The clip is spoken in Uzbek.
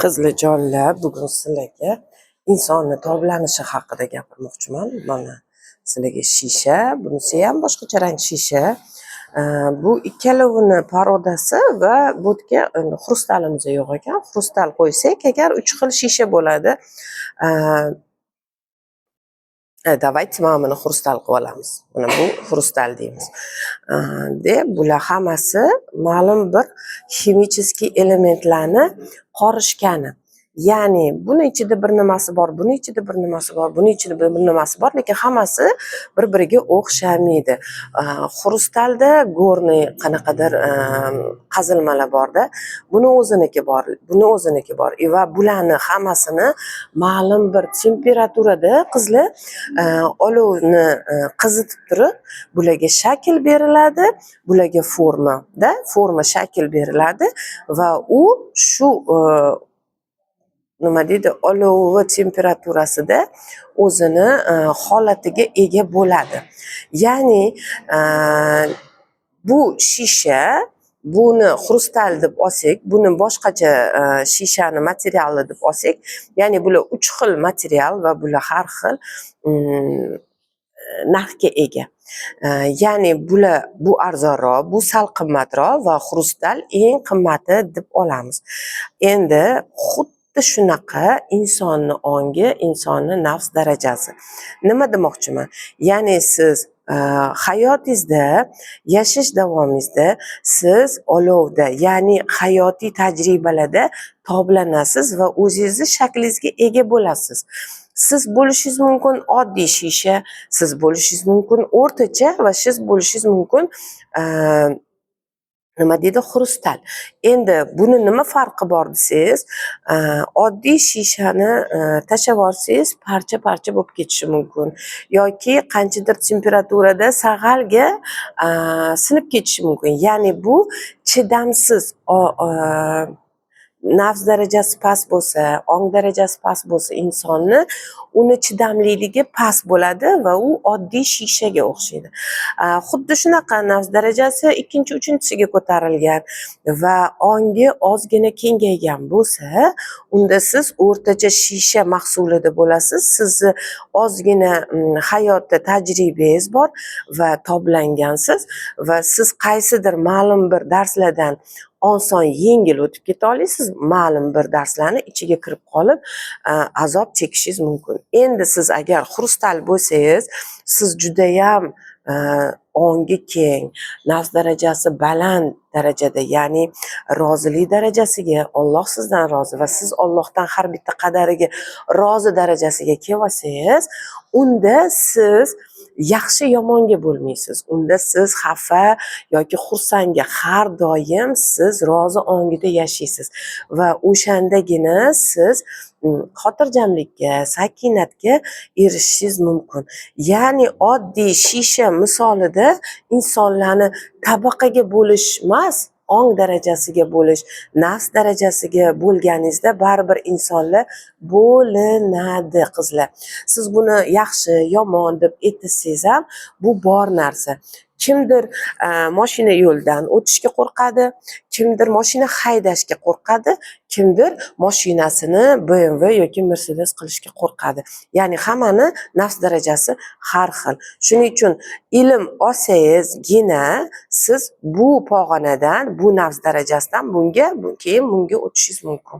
Qizlijonlar, bugun sizlarga insonni toblanishi haqida gapirmoqchiman. Mana sizlarga shisha, bunisi ham boshqacha rang shisha. Bu ikkalovini parodasi va bu yerga xrustalimiz yo'q ekan. Xrustal qo'ysak agar 3 xil shisha bo'ladi. Давайте mana buni xrustal qilib olamiz. Mana bu xrustal deymiz. Deb bular hammasi ma'lum bir ximicheskiy elementlarni qorishgani. Ya'ni buni ichida bir nimasi bor, buni ichida bir nimasi bor, buni ichida bir nimasi bor, lekin hammasi bir-biriga o'xshamaydi. Xrustalda gorniy qanaqadir qazilmalar borda, buni o'ziniki bor, buni o'ziniki bor. Va bularni hammasini ma'lum bir temperaturada qizlar olovni qizitib turib, bularga shakl beriladi, bularga forma shakl beriladi va u shu nima deydi, olovi temperaturasida o'zini holatiga ega bo'ladi. Ya'ni bu shisha, buni xrustal deb olsak, buni boshqacha shishani materiali deb olsak, ya'ni bular 3 xil material va bular har xil narxga ega. Ya'ni bular bu arzonroq, bu sal qimmatroq va xrustal eng qimmati deb olamiz. Endi xuddi shunaqa insonni ongi, insonni nafs darajasi. Nima demoqchiman? Ya'ni siz hayotingizda, yashash davomingizda siz olovda, ya'ni hayotiy tajribalarda toblanasiz va o'zingizni shaklingizga ega bo'lasiz. Siz bo'lishingiz mumkin oddiy shisha, siz bo'lishingiz mumkin o'rtacha va siz bo'lishingiz mumkin nima deydi, xrustal. Endi buni nima farqi bor desangiz, oddiy shishani tashlab yuborsangiz parcha-parcha bo'lib ketishi mumkin yoki qanchadir temperaturada sag'alga sinib ketishi mumkin. Ya'ni bu chidamsiz, nafs darajasi past bo'lsa, ong darajasi past bo'lsa insonni, uni chidamliligi past bo'ladi va u oddiy shishaga o'xshaydi. Xuddi shunaqa nafs darajasi 2-3-siga ko'tarilgan va ongi ozgina kengaygan bo'lsa, unda siz o'rtacha shisha mahsulida bo'lasiz. Sizni ozgina hayotda tajribangiz bor va toblangansiz va siz qaysidir ma'lum bir darslardan oson yengil o'tib keta olasiz, ma'lum bir darslarni ichiga kirib qolib azob chekishingiz mumkin. Endi siz agar xrustal bo'lsangiz, siz judayam ongi keng, nafs darajasi baland darajada, ya'ni rozilik darajasiga, Alloh sizdan rozi va siz Allohdan har bitta qadariga rozi darajasiga kelib olsangiz, unda siz yaxshi yomonga bo'lmaysiz. Unda siz xafa yoki xursandga har doim siz rozi ongida yashaysiz va o'shandagina siz xotirjamlikka, sakinatga erishishingiz mumkin. Ya'ni oddiy shisha misolida insonlarni tabaqaga bo'lish emas, ong darajasiga bo'lish, nafs darajasiga bo'lganingizda baribir insonlar bo'linadi qizlar. Siz buni yaxshi, yomon deb aytsangiz ham bu bor narsa. Kimdir mashina yo'ldan o'tishga qo'rqadi, kimdir mashina haydashga qo'rqadi, kimdir mashinasini BMW yoki Mercedes qilishga qo'rqadi. Ya'ni hammani nafs darajasi har xil. Shuning uchun ilm olsangizgina siz bu pog'onadan, bu nafs darajasidan keyin bunga o'tishingiz mumkin.